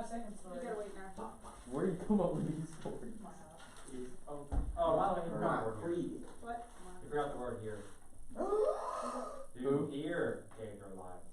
have second story. You gotta wait now. Where do you come up with these stories? Oh, by the way, you forgot the word here. What? You forgot the word here. Who? Here gave their lives.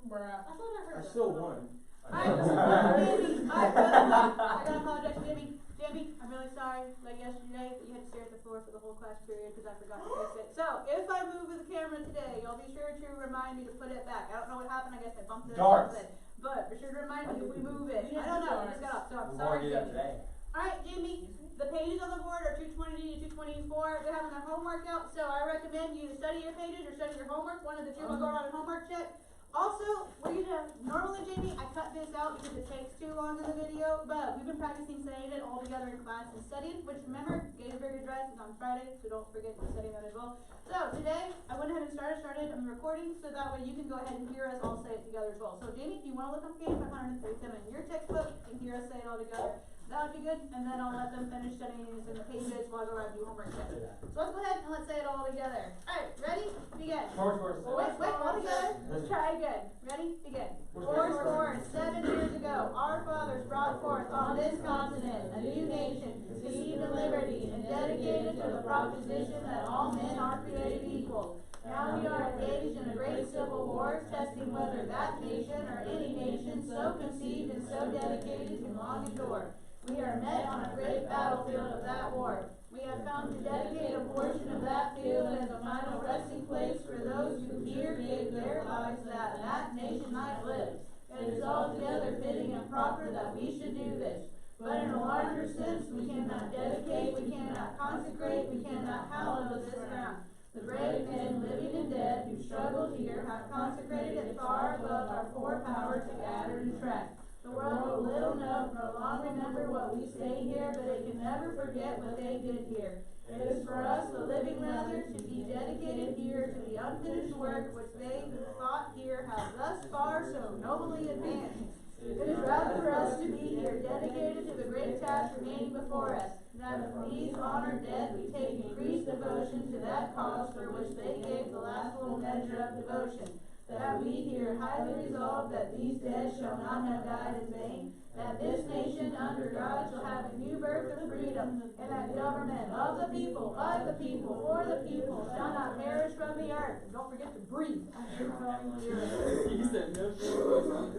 Bruh. I thought I heard I that. still won. Alright, Jimmy, I gotta apologize to Jimmy. Jimmy, I'm really sorry, like yesterday, that you had to stare at the floor for the whole class period because I forgot to fix it. So, if I move with the camera today, y'all be sure to remind me to put it back. I don't know what happened, I guess I bumped it or Darts. something. But be sure to remind me if we move it. I don't know, I just got up, so I'm We're sorry, gonna do that Jimmy. today. Alright, Jimmy, the pages on the board are 220 to 224. They're having their homework out, so I recommend you study your pages or study your homework. One of the two will go around and homework check. Also, we're gonna, normally, Jamie, I cut this out because it takes too long in the video, but we've been practicing saying it all together in class and studying, which remember, Gettysburg Address is on Friday, so don't forget to study that as well. So, today, I went ahead and started the recording, so that way you can go ahead and hear us all say it together as well. So, Jamie, if you wanna look up page 537 in your textbook and hear us say it all together, that would be good, and then I'll let them finish studying in the pages while I go around and do homework check. So let's go ahead and let's say it all together. Alright, ready? Begin. Wait, all together. Let's try again. Ready? Begin. Fourscore and 7 years ago, our fathers brought forth on this continent a new nation, conceived in liberty and dedicated to the proposition that all men are created equal. Now we are engaged in a great civil war, testing whether that nation or any nation so conceived and so dedicated can long endure. We are met on a great battlefield of that war. We have come to dedicate a portion of that field as a final resting place for those who here gave their lives that nation might live. It is altogether fitting and proper that we should do this. But in a larger sense, we cannot dedicate, we cannot consecrate, we cannot hallow this ground. The brave men, living and dead, who struggled here, have consecrated it far above our poor power to gather and track. The world will little know nor long remember what we say here, but it can never forget what they did here. It is for us, the living rather, to be dedicated here to the unfinished work which they who fought here have thus far so nobly advanced. It is rather for us to be here, dedicated to the great task remaining before us, that of these honored dead we take increased devotion to that cause for which they gave the last little measure of devotion. That we here highly resolve that these dead shall not have died in vain, that this nation under God shall have a new birth of freedom, and that government of the people, by the people, for the people, shall not perish from the earth. And don't forget to breathe.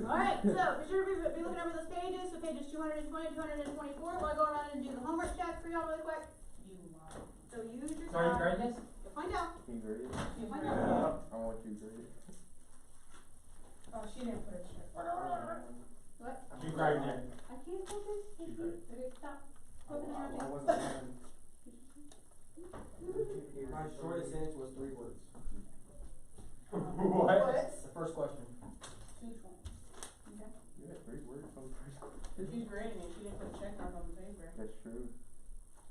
Alright, so be sure to be looking over those pages, so pages 220, 224, while I go around and do the homework check for y'all really quick. So use your Sorry, time. grade this? You'll find out. Can you grade it? You'll find out. I want you to grade it. Oh, she didn't put it straight. What? You grade it. I can't focus. Okay, stop. Focus on I me. wasn't done. My shortest sentence was 3 words. What? The first question. 220. Okay. Yeah, 3 words on the first question. She's grading it. She didn't put a check mark on the paper. That's true.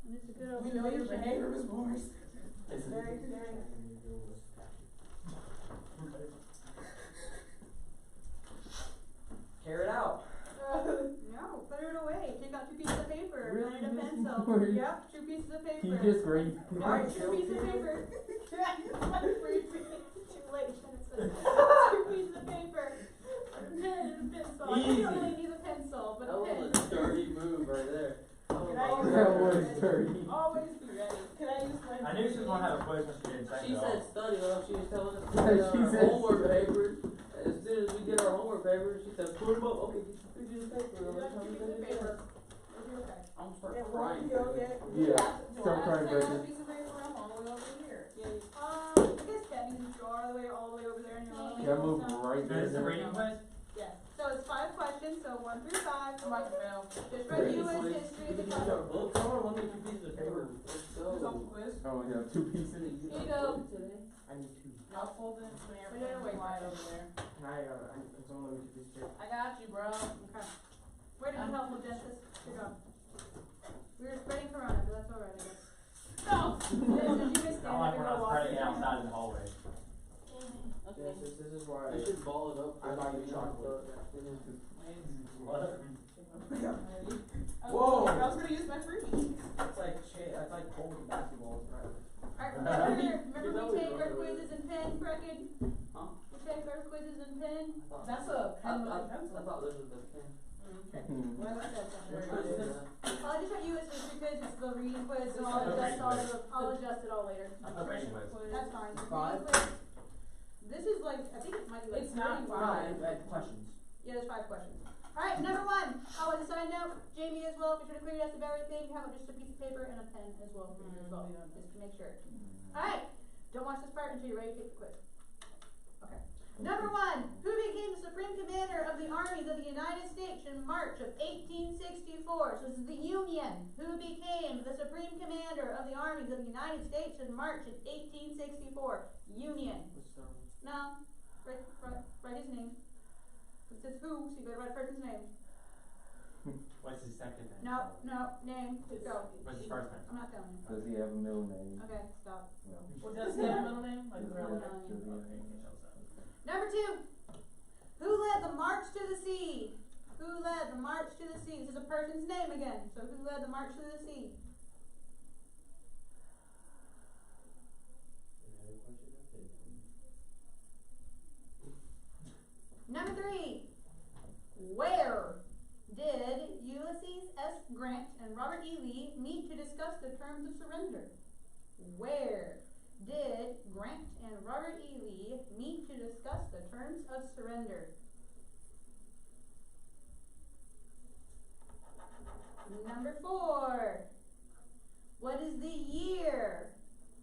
And it's a good old We know your behavior is worse. It's very, very. Tear it out. No, put it away. Take out 2 pieces of paper. Really? And a pencil. Really? Yep, 2 pieces of paper. Can you just grade? Alright, 2 pieces of paper. Too late. 2 pieces of paper. A pen and a pencil. You don't really need a pencil, but a pen. That was a dirty move right there. That was dirty. Always be ready. Can I use my I knew she was gonna have a quiz when she didn't say She so. said study, well, she was telling us to Yeah, put she our said homework study. papers. As soon as we get our homework papers, she said, put them up. Okay, get your pieces of paper. You got 2 pieces of paper. It'll be okay. I'm gonna start It won't crying. be okay. Yeah, start crying, Do I have Becky. a piece of paper? I'm all the way over here. You guys can since you are all the way over there in your little That moved so- right This is the there. reading quiz? Yes. So it's 5 questions, so 1 through 5. I'm about to fail. Just review and history of the These are country. books. I want to two pieces of paper. Let's Who's on go. the quiz? Oh, yeah, 2 pieces. Here you go. I need 2. I'll fold it so Wait, wait, wait. slide over there. Can I can someone let me do this too? I got you, bro. Okay. Where did you help with Genesis? Here you go. We were spreading corona, but that's alright, I guess. No! Did you I miss don't like when I was spreading it walking? outside in the hallway. Yes, this is why I should ball it up. I buy you chocolate. What? Whoa! I was gonna use my freebie. That's like cold basketball, right? Alright, remember we take our quizzes in pen, Brecken? Huh? We take our quizzes in pen. That's a I pen with a pencil. thought this was the pen. Well, I said something. Which one is this? I'll just put US history because it's the reading quiz, so I'll adjust it all later. Anyways. That's fine. Five? Reading quiz. This is like, I think it might be like It's not 35. Questions. Yeah, there's 5 questions. Alright, number 1. Oh, as a side note, Jamie as well, be sure to clear your desk of everything. Have just a piece of paper and a pen as well for you as well, just to make sure. Alright, don't watch this part until you're ready to take the quiz. Okay. Number 1. Who became the Supreme Commander of the Armies of the United States in March of 1864? So this is the Union. Who became the Supreme Commander of the Armies of the United States in March of 1864? Union. No, write his name. It says who, so you gotta write a person's name. What's his second name? No, name. Go. What's his first name? I'm not telling you. Does he have a middle name? Okay, stop. Well, does he have a middle name? Like, I'm really? telling you. Does he have a- Number 2. Who led the March to the Sea? Who led the March to the Sea? This is a person's name again. So who led the March to the Sea? Number 3. Where did Ulysses S. Grant and Robert E. Lee meet to discuss the terms of surrender? Where did Grant and Robert E. Lee meet to discuss the terms of surrender? Number 4. What is the year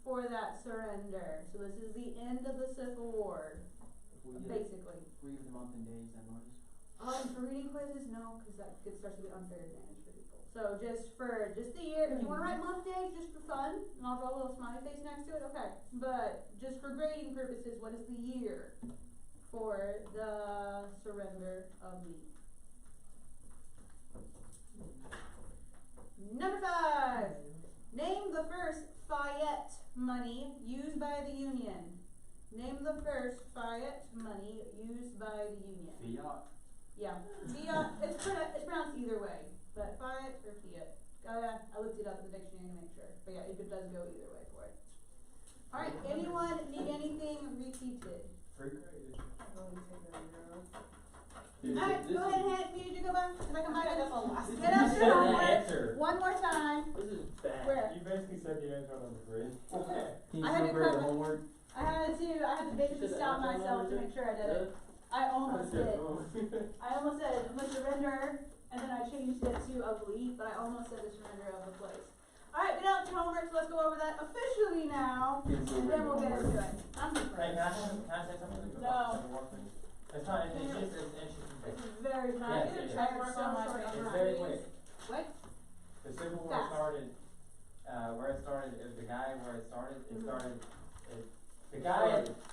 for that surrender? So this is the end of the Civil War, basically. We give the month and days, that notice. For reading quizzes, no, because that starts to be unfair advantage for people. So just the year, if you want to write month days just for fun, and I'll draw a little smiley face next to it, okay. But just for grading purposes, what is the year for the surrender of Lee? Number 5. Name the first Fayette money used by the Union. Name the first Fayette money used by the Union. Fiat. Yeah, Fiat, it's pronounced either way, but Fayette or Fiat. I looked it up in the dictionary to make sure, but yeah, it does go either way for it. Alright, anyone need anything repeated? Alright, go ahead and hand me your go back, and I come back and get up You your said the homework. answer. One more time. This is bad. Where? You basically said the answer on number 3. Can you I had still to grade the cover- homework? I had to basically stop myself to make sure I did it. I almost did. I almost said the surrender, and then I changed it to of Lee, but I almost said the surrender of the place. Alright, get out your homework, so let's go over that officially now, Can you still and grade then the we'll get into homework? it. I'm Hey, surprised. can I say something? No. It's not, it's just an interesting thing. This is very Yes, nice. it is. Check work on my It's paper. very quick. What? The Civil War Fast. started, where it started, it was the guy where it started,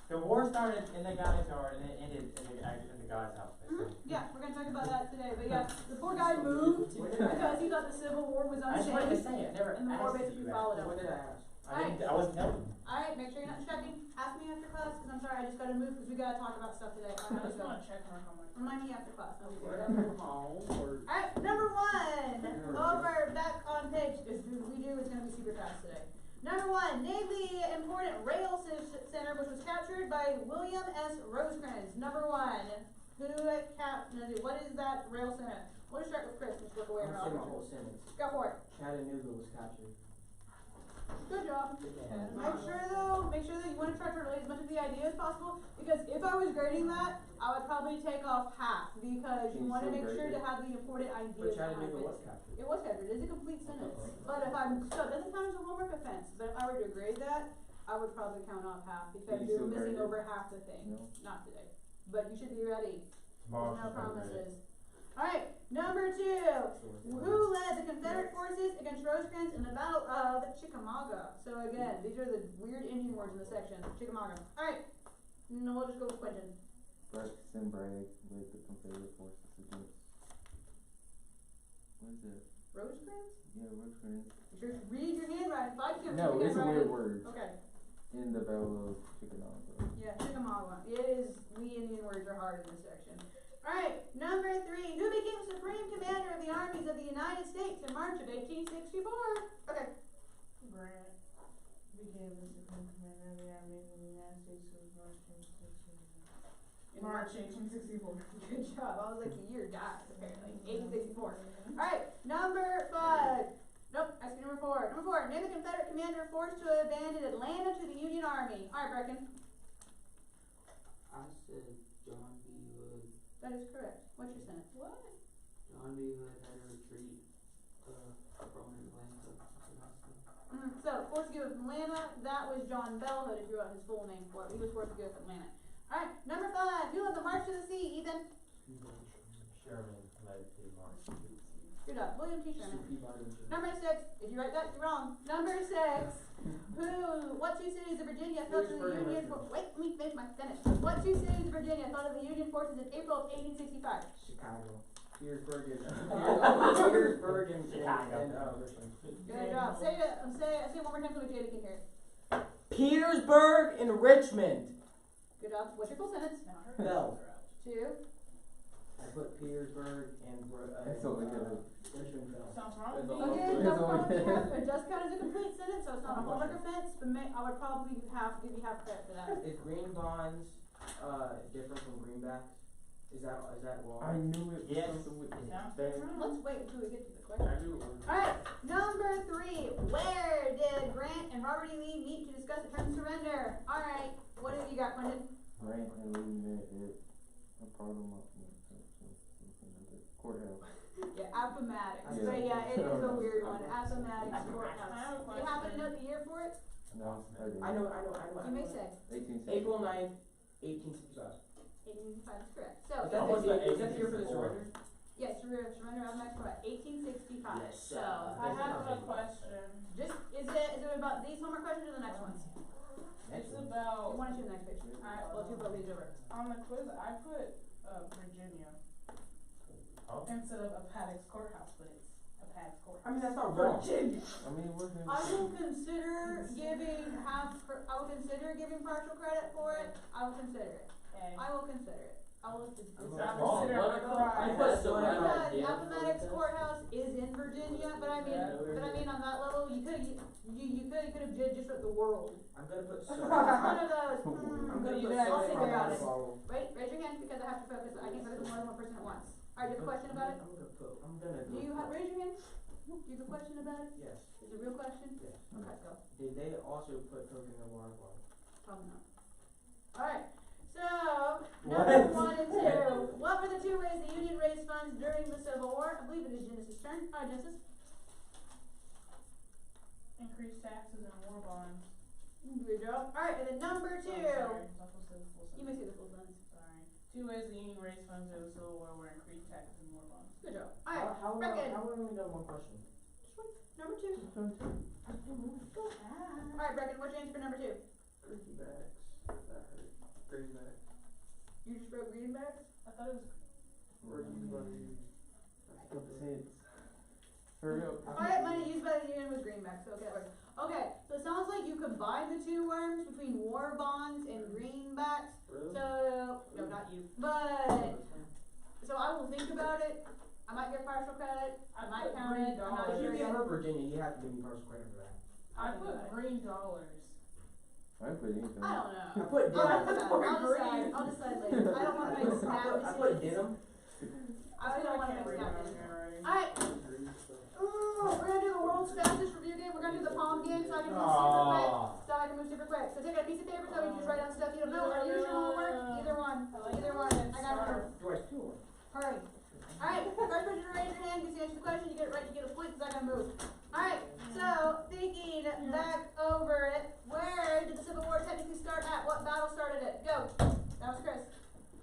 the war started in the guy's yard and it ended in the guy's house. Yeah, we're gonna talk about that today, but yeah, the poor guy moved because he thought the Civil War was I just wanted to unsafe. say, I never And the war asked if basically you followed asked. him. What did I ask? I wasn't telling you. Alright, make sure you're not checking. Ask me after class, because I'm sorry, I just gotta move, because we gotta talk about stuff today. I just want to check her homework. Remind me after class. Homework. Alright, number 1. Over back on page. If we do, it's gonna be super fast today. Number 1. Name the important rail center which was captured by William S. Rosecrans. Number 1. What is that rail center? We'll just start with Chris. Let's look away I'm around. saying my whole sentence. Go for it. Chattanooga was captured. Good job. Make sure though you want to try to relate as much of the idea as possible, because if I was grading that, I would probably take off half, because you Can you want to still make sure grade to it? have the important But ideas behind Chattanooga it. was captured. It was captured. It is a complete sentence. But if I'm so it doesn't count as a homework offense. But if I were to grade that, I would probably count off half, because Can you you're still missing grade it? over half the thing. No. Not today. But you should be ready. Tomorrow. There's no promises. Alright, number 2. Who led the Confederate forces against Rosecrans in the Battle of Chickamauga? So again, these are the weird Indian words in the section. Chickamauga. Alright, no, we'll just go with Quentin. Braxton Bragg led the Confederate forces against. What is it? Rosecrans? Yeah, Rosecrans. You sure to read your handwriting. If I can't No, read it's a handwriting- weird word. Okay, In the Battle of Chickamauga. yeah, Chickamauga. It is, the Indian words are hard in this section. Alright, number 3. Who became Supreme Commander of the Armies of the United States in March of 1864? Okay. Grant became the Supreme Commander of the Army of the United States of March 1864. In March 1864. Good job. I was like the year dies apparently. 1864. Alright, number 5. Nope, I see number 4. Number 4. Name the Confederate commander forced to abandon Atlanta to the Union Army. Alright, Brecken. I said John B. Hood. That is correct. What's your sentence? What? John B. Hood had to retreat from Atlanta. So, forced to give up Atlanta, that was John Bell Hood if you wrote his full name for it. He was forced to give up Atlanta. Alright, number 5. Who led the March to the Sea, Ethan? Sherman led the march. Good job. William T. Sherman. Peabody. Number 6. If you write that, you're wrong. Number 6. What two cities of Virginia fell to the Petersburg and Union Richmond. Let me finish my sentence. What two cities of Virginia fell to the Union forces in April of 1865? Chicago. Petersburg and Petersburg and Richmond. Good job. Say it one more time so JD can hear it. Petersburg and Richmond. Good job. What's your full sentence? Now her Bell. hands 2. I put Petersburg and That's all we got. Richmond fell. Sounds wrong. That's with all. me. Okay, That's double all we count. have. It does count as a complete sentence, so it's not a homework offense, but I would probably have to give you half credit for that. Is green bonds different from greenbacks? Is that wrong? I knew it was Yes. something with the Sounds thing. different. Let's wait until we get to the I question. do it. Alright, number 3. Where did Grant and Robert E. Lee meet to discuss the term surrender? Alright, what have you got, Brendan? Grant and Lee met at a part of my courthouse. Yeah, Appomattox. Yeah. But yeah, it is a Alright. weird one. Appomattox I have a Courthouse. You happen to know the year for it? No, I know. You may say. 1860. April 9th, 1865. 1865 is correct. So, Is that the year for the surrender? yes, surrender of Mexico at 1865. Yes, So, I have a question. just, is it about these homework questions or the next ones? It's You about, want to do the next picture? Alright. Well, two probably over. on the quiz, I put Virginia Oh. instead of Appomattox Courthouse, but it's Appomattox I Courthouse. mean, that's not wrong. Virginia. I mean, it wasn't. I will consider giving partial credit for it. I will consider it. Okay. I will consider it. I will. It's I'm not wrong. considered What? a crime. I put so many Because ideas. Appomattox Courthouse is in Virginia, but I mean on that level, you could have just wrote the world. I'm gonna put It's so. one of those. I'm gonna You put guys I'll so think in about my it. bottle. Raise your hand because I have to focus. I can't focus on more than one person at once. Alright, do you have a question about it? I'm gonna Do go. you have, raise your hand? Do you have a question about it? Yes. Is it a real question? Yes. Okay, go. Did they also put Coke in the water bottle? Probably not. Alright, so, What? number 1 and 2. What were the two ways the Union raised funds during the Civil War? I believe it is Genesis' turn. Alright, Genesis. Increased taxes and war bonds. Good job. Alright, and then number 2. Oh, sorry. I'm supposed to say the full You may say sentence. the full sentence. Sorry. 2 ways the Union raised funds during the Civil War were increased taxes and war bonds. Good job. Alright, How Brecken. have we only done one question? Number 2. Alright, Brecken, what's your answer for number 2? Greenbacks. That hurt. Greenback. You just wrote greenbacks? I thought it was. Or you Hurry up. Alright, money used by the Union was greenbacks, so okay, that works. Okay, so it sounds like you combined the two worms between war bonds and greenbacks. Really? So, no, not you. But, so I will think about it. I might get partial credit. I might put count it. I'm not If sure you give yet. her Virginia, you have to give me partial credit for that. I put green dollars. I didn't put anything. I don't know. I put I'll denim. decide. I'll decide later. I don't want to make snap I put decisions. denim. I don't want to make snap Alright. decisions. Alright, ooh, we're gonna do the world's fastest review game. We're gonna do the palm game so I can move super quick. So take a piece of paper so we can just write down stuff you don't know. Or use your homework. Either one. Either one. I got it. Do I still? Hurry. Alright, first person to raise your hand gets to answer the question. You get it right, you get a point because I gotta move. Alright, so thinking back over it, where did the Civil War technically start at? What battle started it? Go. That was Chris.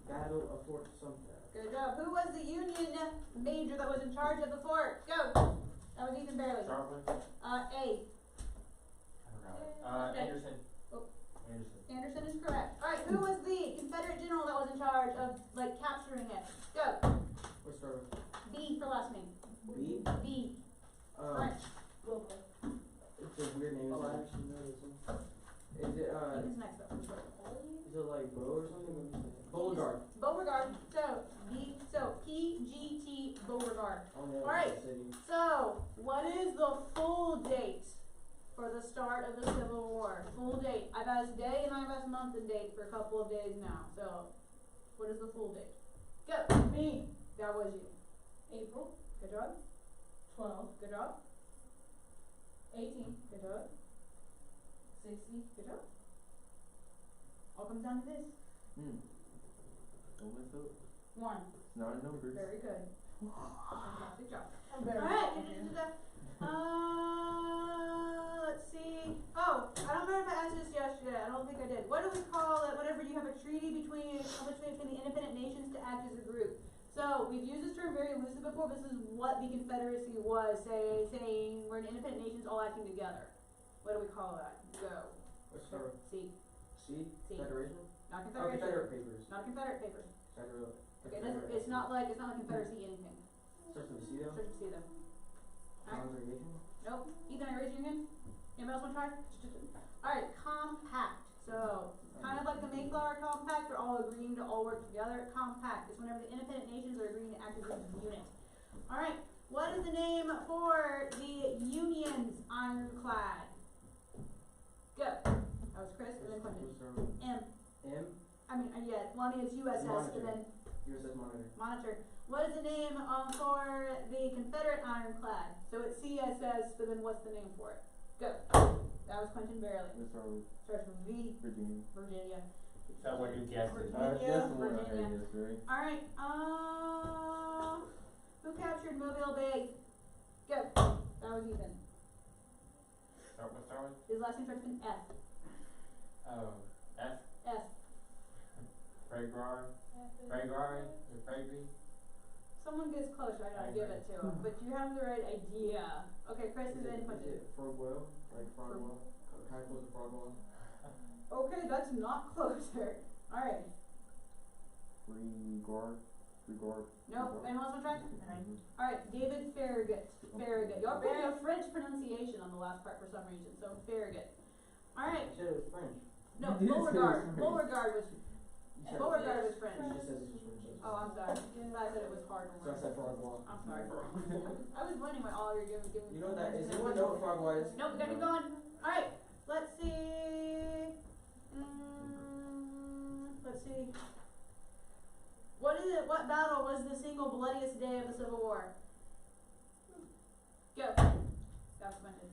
Battle of Fort Sumter. Good job. Who was the Union major that was in charge of the fort? Go. That was Ethan Barely. Sharply? A. I forgot it. Okay. Anderson. Oh. Anderson. Anderson is correct. Alright, who was the Confederate general that was in charge of, like, capturing it? Go. What's start with B for last name. B? B. French. Wilbur. It's a weird name. Oh, I Is actually know this one. it Ethan's next up. Is it like Bo or something? Beauregard? Beauregard. So P-G-T Beauregard. On the Alright. city. So, what is the full date for the start of the Civil War? Full date. I've asked day and I've asked month and date for a couple of days now. So, What is the full date? Go. Me, That was you. April Good job. 12, Good job. 18, Good job. 60, Good job. All comes down to this. Don't mess up. 1. It's not a number. Very good. Fantastic job. I'm very Alright. confused. Let's see. Oh, I don't remember if I asked this yesterday. I don't think I did. What do we call it whenever you have a treaty between the independent nations to act as a group? So, we've used this term very loosely before, but this is what the Confederacy was, saying we're an independent nations all acting together. What do we call that? Go. What's our C. C? Federation? Not Oh, Confederation. Confederate Papers. Not Confederate papers. Federal. Okay, it's not like Confederacy anything. Starts with a C though? Search and see them. Alright. Congregation? Nope. Ethan, are you raising your hand? Anybody else want to try? Alright, compact. So, kind of like the Mayflower Compact, they're all agreeing to all work together. Compact is whenever the independent nations are agreeing to act as a unit. Alright, what is the name for the Union's ironclad? Go. That was Chris, and then Quentin. M. M? Yeah, well, it's USS, Monitor. and then USS Monitor. Monitor. What is the name for the Confederate ironclad? So it's CSS, but then what's the name for it? Go. That was Quentin Barely. Let's start with Starts with V, Virginia. Virginia. So what you guessed it. That's the one I Virginia. heard yesterday. Alright, who captured Mobile Bay? Go. That was Ethan. Start with? His last name starts with an F. Oh, F. F. Fragari? Someone gets close, I gotta give it to him. But you have the right idea. Okay, Chris is in Quentin. Is it Frogwell? Like Frogwell? How close to Frogwell? Okay, that's not closer. Alright. Free guard. Nope, anyone else want to try? Alright, David Farragut. Farragut. You're putting a French pronunciation on the last part for some reason, so Farragut. Alright, You said it was French. no, You did say Beauregard. French. Beauregard was You said Beauregard was It French. just says it's French. Oh, I'm sorry. I said it was hard So I work. said Frogwell. I'm sorry. I was wondering what all you're giving. You know what that is? Anyone know what Frogwell is? Nope, we gotta keep going. Alright, let's see. Let's see. What battle was the single bloodiest day of the Civil War? Go. That's Quentin.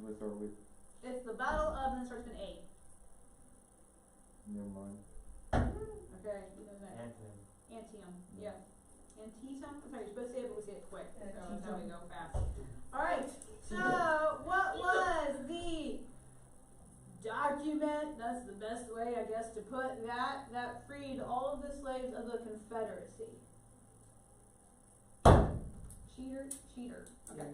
Let's start with It's the Battle of, and then starts with an A. never mind. Okay, you know that. Anthem. Antium, yeah. Antietam? I'm sorry, you're supposed to say it, but we say it quick. So that's how we go fast. Antietam. Alright, so what was the document, that's the best way, I guess, to put that freed all of the slaves of the Confederacy? Cheater. Okay,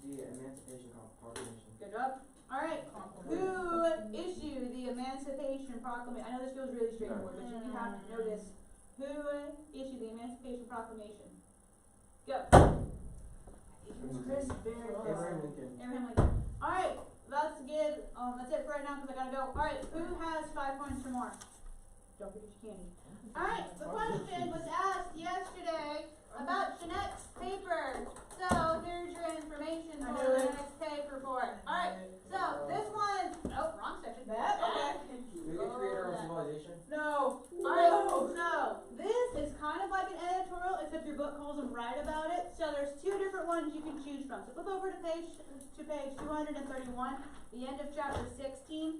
The Emancipation Proclamation. good job. Alright, who issued the Emancipation Proclamation? I know this feels really straightforward, but you have to know this. Who issued the Emancipation Proclamation? Go. Chris Barrett. Abraham Lincoln. Abraham Lincoln. Alright, that's good. That's it for right now because I gotta go. Alright, who has 5 points or more? Don't forget your candy. Alright, the question was asked yesterday about Jeanette's paper. So here's your information I for knew the it. next paper for it. Alright, so this one, oh, wrong section. We get to create our own civilization. No. Alright, so this is kind of like an editorial, except your book calls them right about it. So there's 2 different ones you can choose from. So flip over to page 231, the end of chapter 16.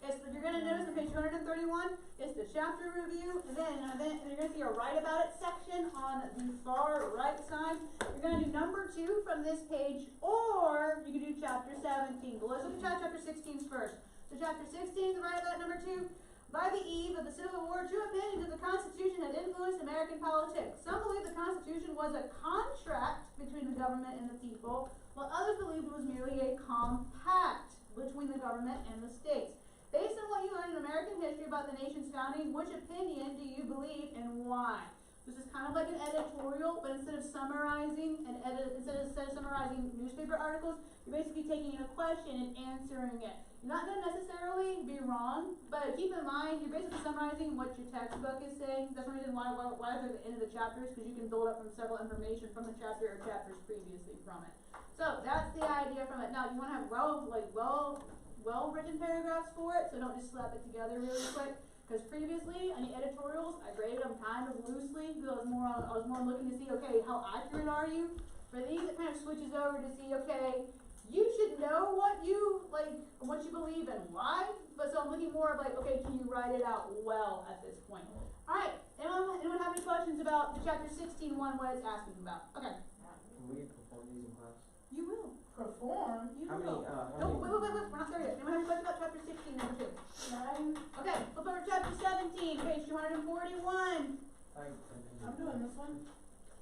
You're going to notice on page 231, it's the chapter review, and then you're going to see a write about it section on the far right side. You're going to do number 2 from this page, or you can do chapter 17. But let's look at chapter 16 first. So chapter 16, the write about number 2. By the eve of the Civil War, 2 opinions of the Constitution had influenced American politics. Some believed the Constitution was a contract between the government and the people, while others believed it was merely a compact between the government and the states. Based on what you learned in American history about the nation's founding, which opinion do you believe and why? This is kind of like an editorial, but instead of summarizing newspaper articles, you're basically taking a question and answering it. You're not going to necessarily be wrong, but keep in mind, you're basically summarizing what your textbook is saying. That's one reason why they're at the end of the chapters, because you can build up from several information from the chapter or chapters previously from it. So that's the idea from it. Now, you want to have well-written paragraphs for it, so don't just slap it together really quick. Cause previously, on the editorials, I graded them kind of loosely, because I was more looking to see, okay, how accurate are you? For these, it kind of switches over to see, okay, you should know what you believe and why, but so I'm looking more of like, okay, can you write it out well at this point? Alright, anyone have any questions about the chapter 16 one, what it's asking about? Okay. Can we perform these in class? You will. Perform? You How many, will. No, wait, we're not there yet. Anyone have a question about chapter 16, number 2? Okay, flip over to chapter 17, page 241. I'm doing this one.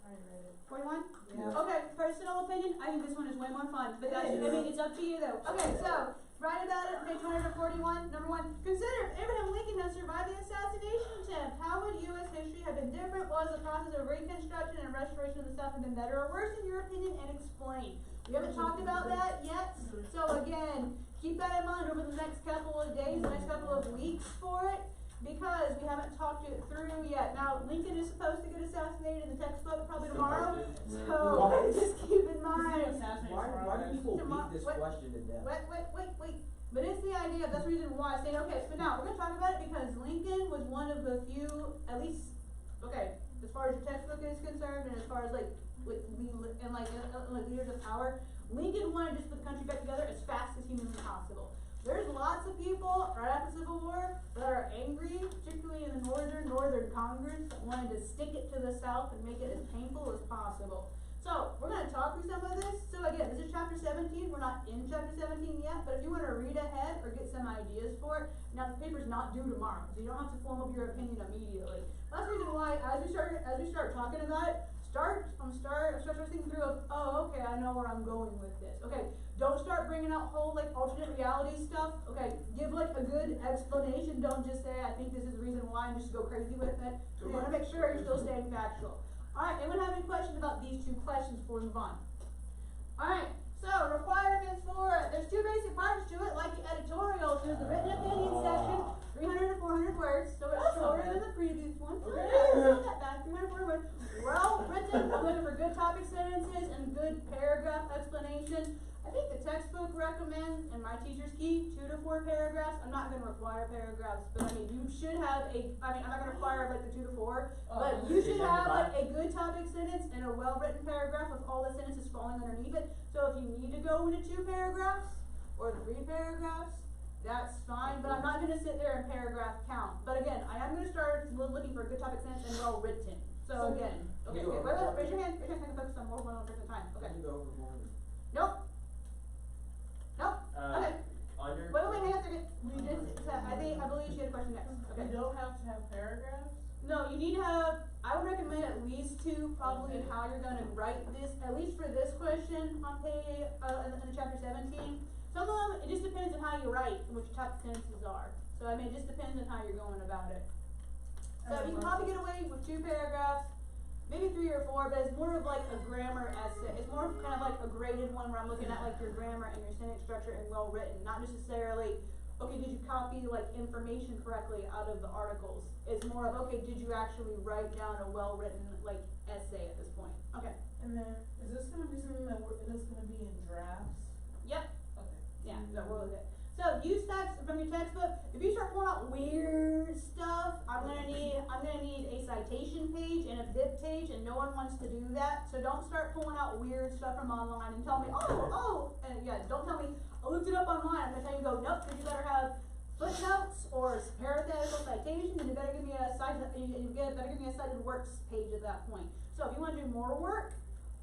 I already read it. 41? Yeah. Okay, personal opinion, I think this one is way more fun, but that's, I mean, it's up to you though. Okay, so, write about it, page 241, number 1. Consider if Abraham Lincoln had survived the assassination attempt, how would U.S. history have been different? Was the process of reconstruction and restoration of the South have been better or worse in your opinion, and explain. We haven't talked about that yet, so again, keep that in mind over the next couple of days, the next couple of weeks for it, because we haven't talked it through yet. Now, Lincoln is supposed to get assassinated in the textbook probably tomorrow, so just keep in mind. Why do people Tomorrow- beat this wait. question to death? Wait. But it's the idea, that's the reason why I say, okay, so now, we're gonna talk about it because Lincoln was one of the few, at least, okay, as far as your textbook is concerned, and as far as like leaders of power, Lincoln wanted to just put the country back together as fast as humanly possible. There's lots of people right after the Civil War that are angry, particularly in the northern Congress, that wanted to stick it to the South and make it as painful as possible. So, we're gonna talk through some of this. So again, this is chapter 17, we're not in chapter 17 yet, but if you wanna read ahead or get some ideas for it, now the paper's not due tomorrow, so you don't have to form up your opinion immediately. That's the reason why, as we start talking about it, start thinking through of, oh, okay, I know where I'm going with this. Okay, don't start bringing out whole, like, alternate reality stuff. Okay, give, like, a good explanation. Don't just say, I think this is the reason why, and just go crazy with it. You wanna make sure you're still staying factual. Alright, anyone have any questions about these two questions before we move on? Alright, so, requirements for it. There's two basic parts to it, like the editorials. There's the written opinion section, 300 to 400 words, so it's shorter than the previous one. So it's not that bad, 300 to 400 words. Well written, I'm looking for good topic sentences and good paragraph explanation. I think the textbook recommends, and my teacher's key, 2 to 4 paragraphs. I'm not gonna require paragraphs, but I mean, you should have I'm not gonna require like the 2 to 4, but you should have like a good topic sentence and a well-written paragraph with all the sentences falling underneath it. So if you need to go into 2 paragraphs or 3 paragraphs, that's fine, but I'm not gonna sit there and paragraph count. But again, I am gonna start looking for a good topic sentence and well-written. So again, okay, wait, raise your hand, I can focus on more one at a time, okay. Can you go overboard? Nope. Okay. Under. Wait, hang on a second. I believe she had a question next. Okay. You don't have to have paragraphs? No, you need to have, I would recommend at least 2, probably in how you're gonna write this, at least for this question on page, in chapter 17. Some of them, it just depends on how you write and what your type of sentences are. So, I mean, it just depends on how you're going about it. So, you can probably get away with 2 paragraphs, maybe 3 or 4, but it's more of like a grammar essay. It's more of kind of like a graded one where I'm looking at like your grammar and your sentence structure and well written, not necessarily, okay, did you copy like information correctly out of the articles? It's more of, okay, did you actually write down a well written like essay at this point? Okay. And then, is this gonna be something that it is gonna be in drafts? Yep. Okay. Yeah, that will look good. So use text from your textbook. If you start pulling out weird stuff, I'm gonna need a citation page and a bib page, and no one wants to do that. So don't start pulling out weird stuff from online and tell me, and yeah, don't tell me I looked it up online. I'm gonna tell you, nope, because you better have footnotes or parenthetical citation, and you better give me a cited works page at that point. So if you want to do more work,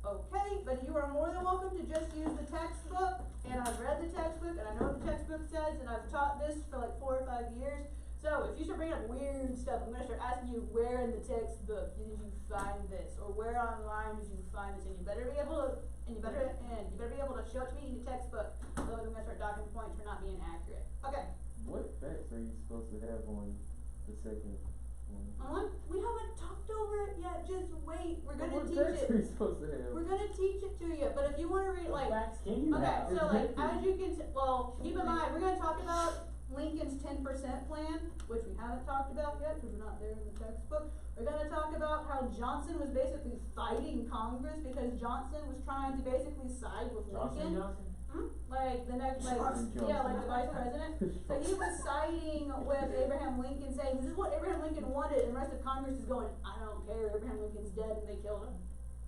okay, but you are more than welcome to just use the textbook, and I've read the textbook, and I know what the textbook says, and I've taught this for like 4 or 5 years. So if you start bringing up weird stuff, I'm gonna start asking you, where in the textbook did you find this, or where online did you find this, and you better be able to, be able to show it to me in your textbook. Otherwise, I'm gonna start docking points for not being accurate. Okay. What facts are you supposed to have on the second one? We haven't talked over it yet. Just wait. We're gonna What teach facts it. are you supposed to have? We're gonna teach it to you, but if you want to read What like, facts can you okay, have? so like as you can, keep in mind we're gonna talk about Lincoln's 10% plan, which we haven't talked about yet because we're not there in the textbook. We're gonna talk about how Johnson was basically fighting Congress because Johnson was trying to basically side with Lincoln. Johnson? Like the next, like, Johnson. yeah, like the vice president. So he was siding with Abraham Lincoln, saying this is what Abraham Lincoln wanted, and the rest of Congress is going, I don't care, Abraham Lincoln's dead and they killed him.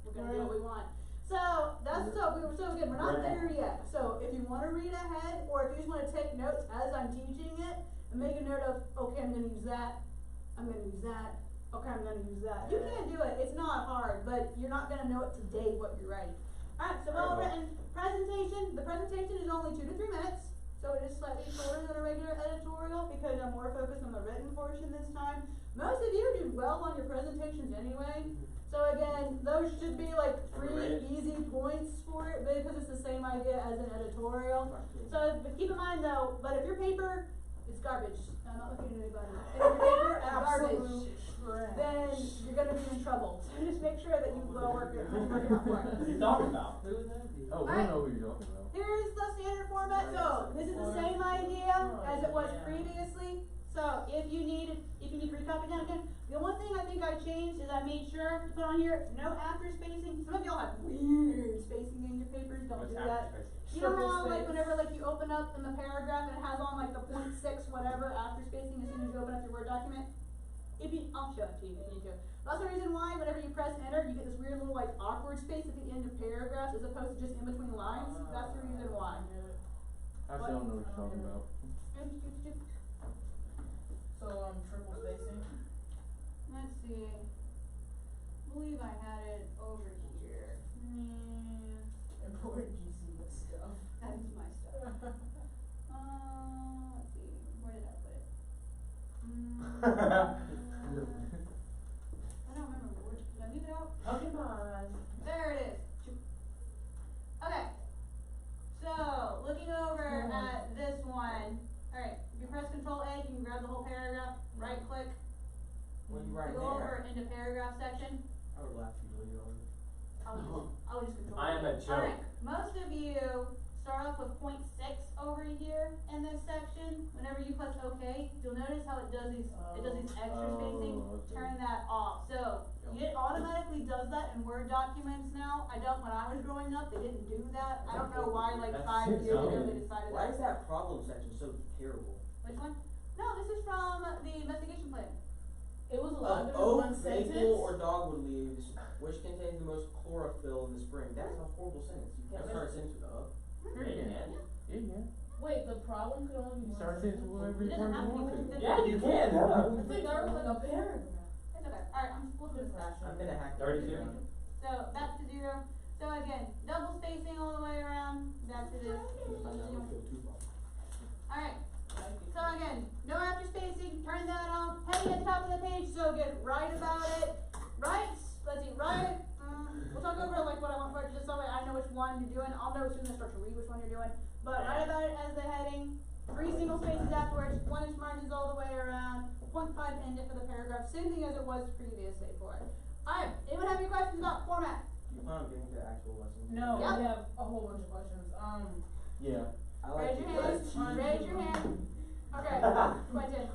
We're gonna do what we want. So that's so we were so good. We're not there yet. So if you want to read ahead, or if you just want to take notes as I'm teaching it, and make a note of, okay, I'm gonna use that. I'm gonna use that. Okay, I'm gonna use that. You can do it. It's not hard, but you're not gonna know it today what you're writing. Alright, so well written presentation. The presentation is only 2 to 3 minutes, so it is slightly shorter than a regular editorial because I'm more focused on the written portion this time. Most of you do well on your presentations anyway. So again, those should be like 3 easy points for it because it's the same idea as an editorial. So but keep in mind though, but if your paper is garbage, I'm not looking at anybody. If your paper is garbage, then you're gonna be in trouble. So just make sure that you work it out for it. What are you talking about? Who was that? Oh, we Alright. know who you're talking about. Here's the standard format. So this is the same idea as it was previously. So if you need to recopy that again, the one thing I think I changed is I made sure to put on here no after spacing. Some of y'all have weird spacing in your papers. Don't do that. You know how like whenever like you open up in the paragraph and it has on like the 0.6 whatever after spacing as soon as you open up your Word document? I'll show it to you if you need to. That's the reason why whenever you press enter, you get this weird little like awkward space at the end of paragraphs as opposed to just in between lines. That's the reason why. I still don't know what you're talking about. So, triple spacing. Let's see. I believe I had it over here. Important GC stuff. That is my stuff. Let's see. Where did I put it? I don't remember. Did I leave it out? Pokemon. There it is. Okay. So, looking over at this one. Alright, if you press Control A, you can grab the whole paragraph, right click, When you to write go over there, into paragraph section. I would laugh if you deleted all of it. I would just Control I am a joke. Alright, most of you start off with 0.6 over here in this section. Whenever you press OK, you'll notice how it does these extra spacing. okay. Turn that off. So it automatically does that in Word documents now. I don't. When I was growing up, they didn't do that. I don't know why. Like That's 5 years ago, dumb. they decided Why that. is that problem section so terrible? Which one? No, this is from the investigation plan. It was a lot Of of oak, one sentence. maple, or dogwood leaves, which contains the most chlorophyll in the spring. That is a horrible sentence. You can't start a sentence with of. Yeah, you can. Yeah, you can. Wait, the problem could only be You one start sentence. saying whatever It you doesn't have to be want within to. Yeah, you can. I think I was like a paragraph. It's okay. Alright, we'll do this last I'm one. gonna hack 32. So back to 0. So again, double spacing all the way around. Back to this. Alright. So again, no after spacing, turn that off, heading at the top of the page, so get right about it. Right, let's see, right, we'll talk over like what I want for it, just so I know which one you're doing, I'll know as soon as I start to read which one you're doing. But write about it as the heading, 3 single spaces afterwards, 1 inch margins all the way around, 0.5 end it for the paragraph, same thing as it was previously for it. Alright, anyone have any questions about format? You plan on getting to the actual lesson? No, Yep. we have a whole bunch of questions. Yeah. I like Raise to your hand, raise your hand. Okay, Quentin.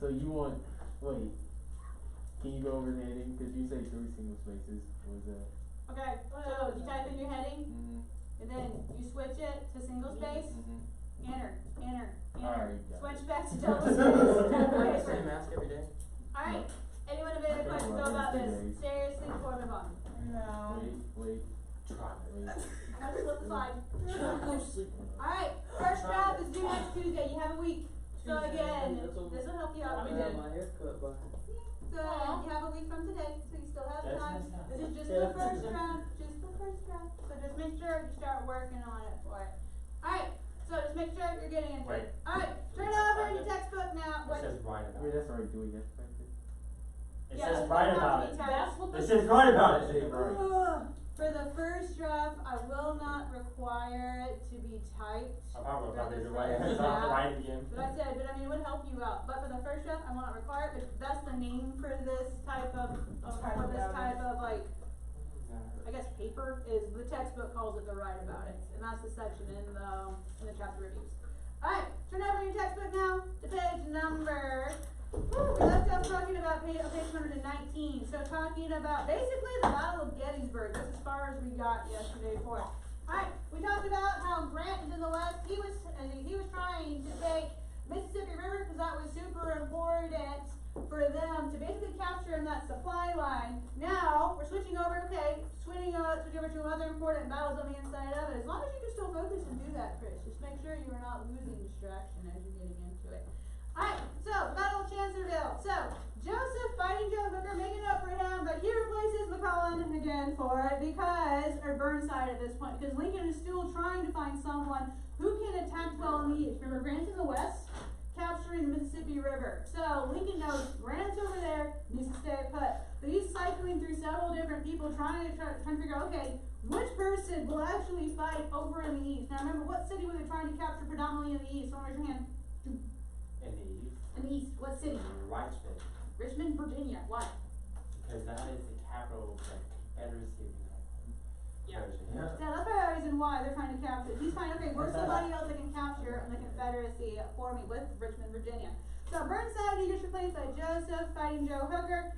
So you want, wait, can you go over the heading? Cause you say 3 single spaces, what is that? Okay, so you type in your heading, Mm-hmm. and then you switch it to single space, Mm-hmm. enter, Alright, got switch it. back to double space. Wear the same mask every day? Alright, anyone have any I questions don't know about this? today. Seriously, before we move on. No. Wait. Let's flip the slide. Go sleep. Alright, first draft is due next Tuesday, you have a week. So again, That's all. this will help you out. I had my hair cut by. So you have a week from today, so you still have That's time. nice. This is just Yeah. the first draft, just the first draft. So just make sure you start working on it for it. Alright, so just make sure you're getting into Wait. it. Alright, turn over your textbook now. It Wait. says right about Wait, it. that's already doing that. It Yeah, says it right doesn't have about to it. be typed. That's what It the. says right about Say it. right. For the first draft, I will not require it to be typed. I probably For the either way. first It's not draft. right again. But I said, but I mean, it would help you out. But for the first draft, I will not require it, but that's the name for this type of for this type of like, I guess paper is, the textbook calls it the Write About It. And that's the section in the chapter reviews. Alright, turn over your textbook now to page number We left off talking about page 119. So talking about basically the Battle of Gettysburg. That's as far as we got yesterday for it. Alright, we talked about how Grant is in the west. He was trying to take Mississippi River because that was super important for them to basically capture in that supply line. Now we're switching over, switch over to other important battles on the inside of it. As long as you can still focus and do that, Chris, just make sure you are not losing distraction as you're getting into it. Alright, so Battle of Chancellorsville. So Joseph fighting Joe Hooker, making up for him, but he replaces McClellan again for it or Burnside at this point, because Lincoln is still trying to find someone who can attack well in the east. Remember, Grant's in the west, capturing the Mississippi River. So Lincoln knows Grant's over there, needs to stay put. But he's cycling through several different people, trying to figure out, which person will actually fight over in the east. Now remember, what city were they trying to capture predominantly in the east? Someone raise your hand. In the east. In the east, what city? Richmond. Richmond, Virginia. Why? Because that is the capital of the Confederacy. Yeah. So that's the reason why they're trying to capture. He's trying, where's somebody else that can capture in the Confederacy for me with Richmond, Virginia. So Burnside, he gets replaced by Joseph, fighting Joe Hooker.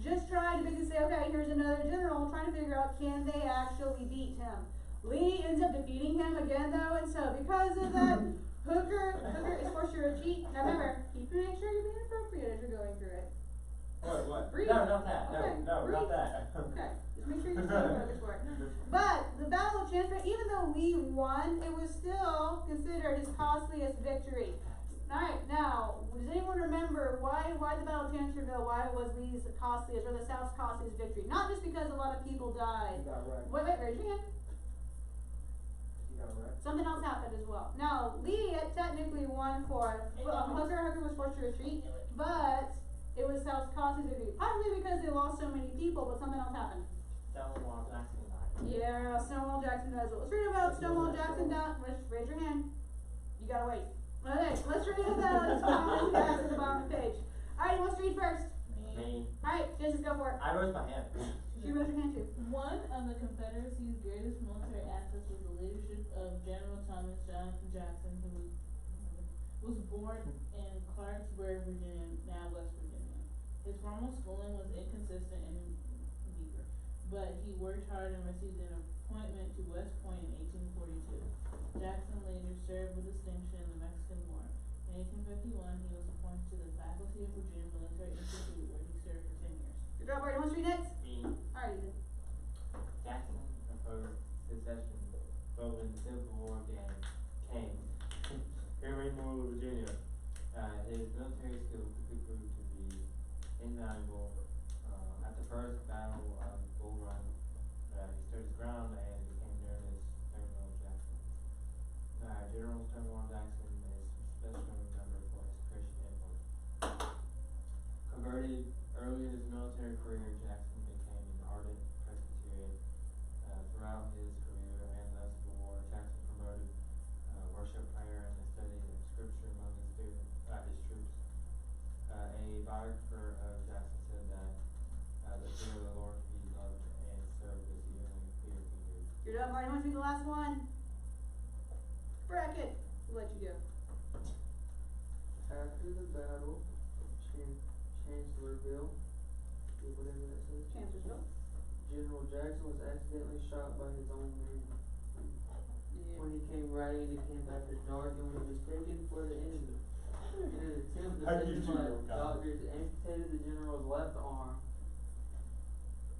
Just trying to basically say, here's another general, trying to figure out, can they actually beat him? Lee ends up defeating him again though, and so because of that, Hooker is forced to retreat. Now remember, keep make sure you're being appropriate as you're going through it. What? Breathe. No, not that. Okay, No, breathe. not that. Okay, just make sure you're staying focused for it. But the Battle of Chancellorsville, even though Lee won, it was still considered his costliest victory. Alright, now, does anyone remember why the Battle of Chancellorsville, why it was Lee's costliest, or the South's costliest victory? Not just because a lot of people died. You got wrecked. Wait, raise your hand. You got wrecked. Something else happened as well. Now, Lee had technically won Hooker was forced to retreat, but it was South's costliest victory. Probably because they lost so many people, but something else happened. Stonewall Jackson died. Yeah, Stonewall Jackson does it. Let's read about Stonewall Jackson down. Raise your hand. You gotta wait. Okay, let's read about Stonewall Jackson at the bottom of the page. Alright, let's read first. Me. Alright, Joseph, go for it. I raised my hand. She raised her hand too. One of the Confederacy's greatest military assets was the leadership of General Thomas Jonathan Jackson, who was born in Clarksburg, Virginia, now West Virginia. His formal schooling was inconsistent and meager, but he worked hard and received an appointment to West Point in 1842. Jackson later served with distinction in the Mexican War. In 1851, he was appointed to the faculty of Virginia Military Institute, where he served for 10 years. Good job, Brady. Wants to read next? Me. Alright, Ethan. Jackson opposed secession, but when the Civil War came, here in Northern Virginia, his military skills quickly proved to be invaluable. At the first battle of Bull Run, he stood his ground and became known as Stonewall Jackson. General Stonewall Jackson is best remembered for his Christian influence. Converted early in his military career, Jackson became an ardent Presbyterian. Throughout his career and thus the war, Jackson promoted worship, prayer, and the study of scripture among his troops. A biographer of Jackson said that the fear of the Lord he loved and served as the only fear he knew. Good job, Brady. Wants to read the last one? Bracket. We'll let you go. After the battle, Chancellorsville, whatever that says, Chancellorsville. General Jackson was accidentally shot by his own men. Yeah. When he came riding into camp after dark and was mistaken for the enemy. In an attempt to How save you his do life, that, God? doctors amputated the general's left arm.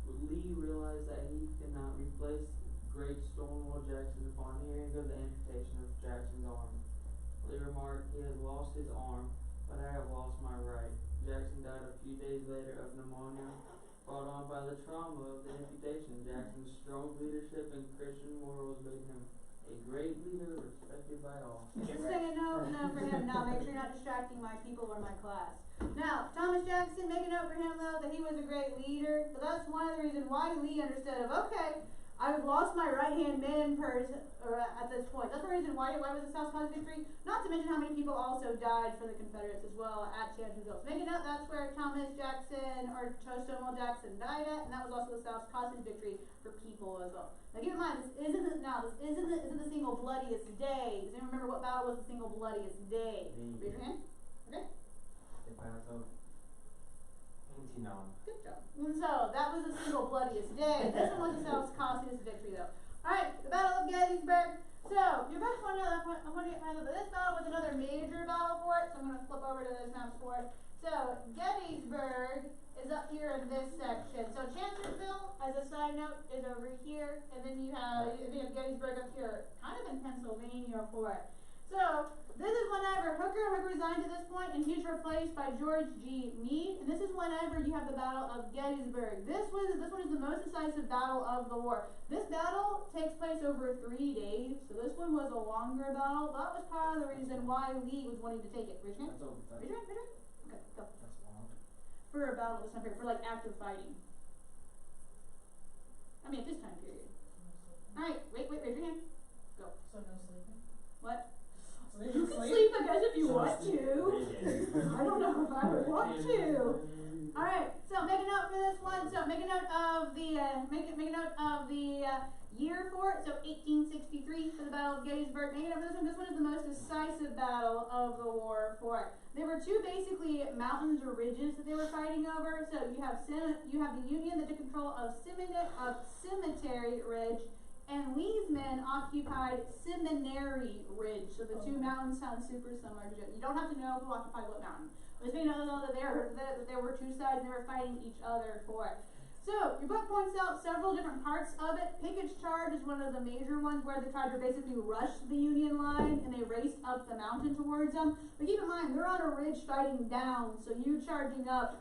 Lee realized that he could not replace great Stonewall Jackson upon hearing of the amputation of Jackson's arm. Lee remarked, "He has lost his arm, but I have lost my right." Jackson died a few days later of pneumonia brought on by the trauma of the amputation. Jackson's strong leadership and Christian morals made him a great leader respected by all. Just saying no for him. Now make sure you're not distracting my people or my class. Now, Thomas Jackson, make a note for him though that he was a great leader. But that's one of the reasons why Lee understood I've lost my right hand man at this point. That's the reason why was the South's cause victory. Not to mention how many people also died for the Confederates as well at Chancellorsville. So make a note, that's where Thomas Jackson or Stonewall Jackson died at, and that was also the South's cause victory for people as well. Now keep in mind, this isn't the single bloodiest day. Does anyone remember what battle was the single bloodiest day? Raise your hand. Okay. El Paso. Tintinam. Good job. And so, that was the single bloodiest day. This one wasn't so costliest victory though. Alright, the Battle of Gettysburg. So, you're about to find out, I want to get kind of, this battle was another major battle for it, so I'm going to flip over to those maps for it. So, Gettysburg is up here in this section. So, Chancellorsville, as a side note, is over here, and then you have Gettysburg up here, kind of in Pennsylvania for it. So, this is whenever Hooker resigned at this point, and he's replaced by George G. Meade, and this is whenever you have the Battle of Gettysburg. This one is the most decisive battle of the war. This battle takes place over 3 days, so this one was a longer battle. That was part of the reason why Lee was wanting to take it. Raise your hand. That's over. Raise your hand. Raise your hand. Okay, go. That's long. For a battle this time period, for like active fighting. I mean, at this time period. Alright, wait, raise your hand. Go. So no sleeping? What? So You can sleep, I guess, if you So want to. I don't know if I would want to. Alright, so make a note for this one. So make a note of the make a note of the year for it. So 1863 for the Battle of Gettysburg. Make a note for this one. This one is the most decisive battle of the war for it. There were two basically mountains or ridges that they were fighting over. So you have the Union that took control of Cemetery Ridge, and Lee's men occupied Seminary Ridge. So the two mountains sound super similar to each other. You don't have to know who occupied what mountain. But you know that there were two sides and they were fighting each other for it. So your book points out several different parts of it. Pickett's charge is one of the major ones where they tried to basically rush the Union line and they raced up the mountain towards them. But keep in mind, they're on a ridge fighting down, so you charging up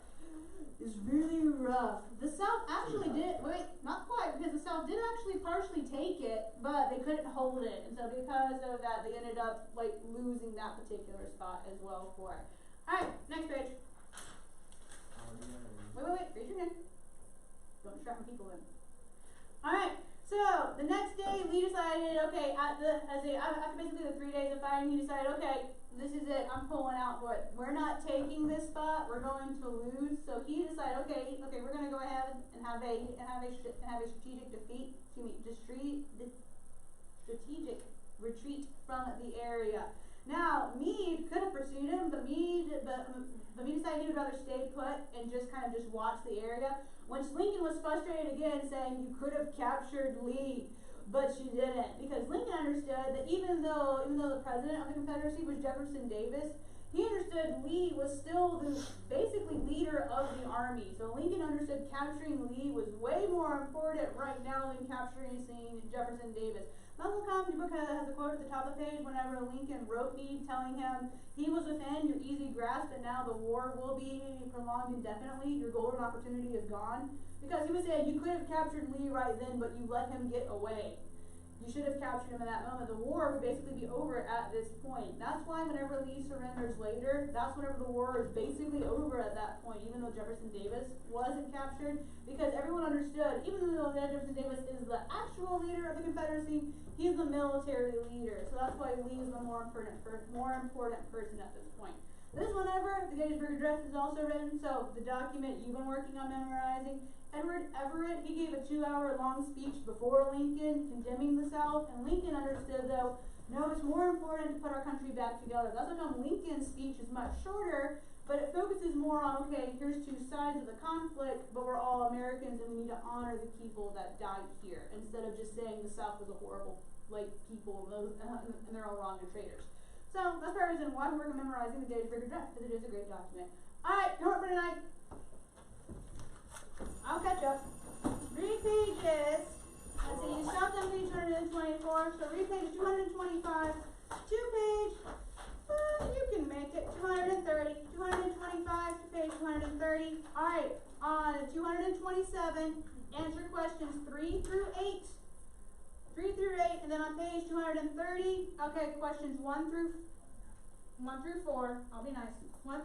is really rough. The South actually not quite, because the South did actually partially take it, but they couldn't hold it. And so because of that, they ended up like losing that particular spot as well for it. Alright, next page. Wait, raise your hand. Don't distract my people in. Alright, so the next day Lee decided, okay, after basically the 3 days of fighting, he decided, okay, this is it, I'm pulling out for it. We're not taking this spot, we're going to lose. So he decided, okay, we're gonna go ahead and have a strategic retreat from the area. Now, Meade could have pursued him, but Meade decided he would rather stay put and just watch the area. When Lincoln was frustrated again, saying you could have captured Lee, but you didn't, because Lincoln understood that even though the president of the Confederacy was Jefferson Davis, he understood Lee was still the basically leader of the army. So Lincoln understood capturing Lee was way more important right now than capturing Jefferson Davis. Uncle Tom, your book has a quote at the top of the page whenever Lincoln wrote Meade telling him he was within your easy grasp and now the war will be prolonged indefinitely, your golden opportunity is gone. Because he was saying you could have captured Lee right then, but you let him get away. You should have captured him at that moment. The war would basically be over at this point. That's why whenever Lee surrenders later, that's whenever the war is basically over at that point, even though Jefferson Davis wasn't captured, because everyone understood, even though Jefferson Davis is the actual leader of the Confederacy, he's the military leader. So that's why Lee is the more important person at this point. This whenever the Gettysburg Address is also written, so the document you've been working on memorizing. Edward Everett, he gave a 2-hour-long speech before Lincoln condemning the South, and Lincoln understood though, no, it's more important to put our country back together. That's why Lincoln's speech is much shorter, but it focuses more on, okay, here's two sides of the conflict, but we're all Americans and we need to honor the people that died here, instead of just saying the South was a horrible, people, and they're all wrong and traitors. So, that's part of the reason why we're memorizing the Gettysburg Address, because it is a great document. Alright, your homework for tonight. I'll catch up. Read pages. Let's see, you stopped on page 224, so read page 225 to page, you can make it, 230, 225 to page 230. Alright, on 227, answer questions 3 through 8. 3 through 8, and then on page 230, okay, questions 1 through 4, I'll be nice. 1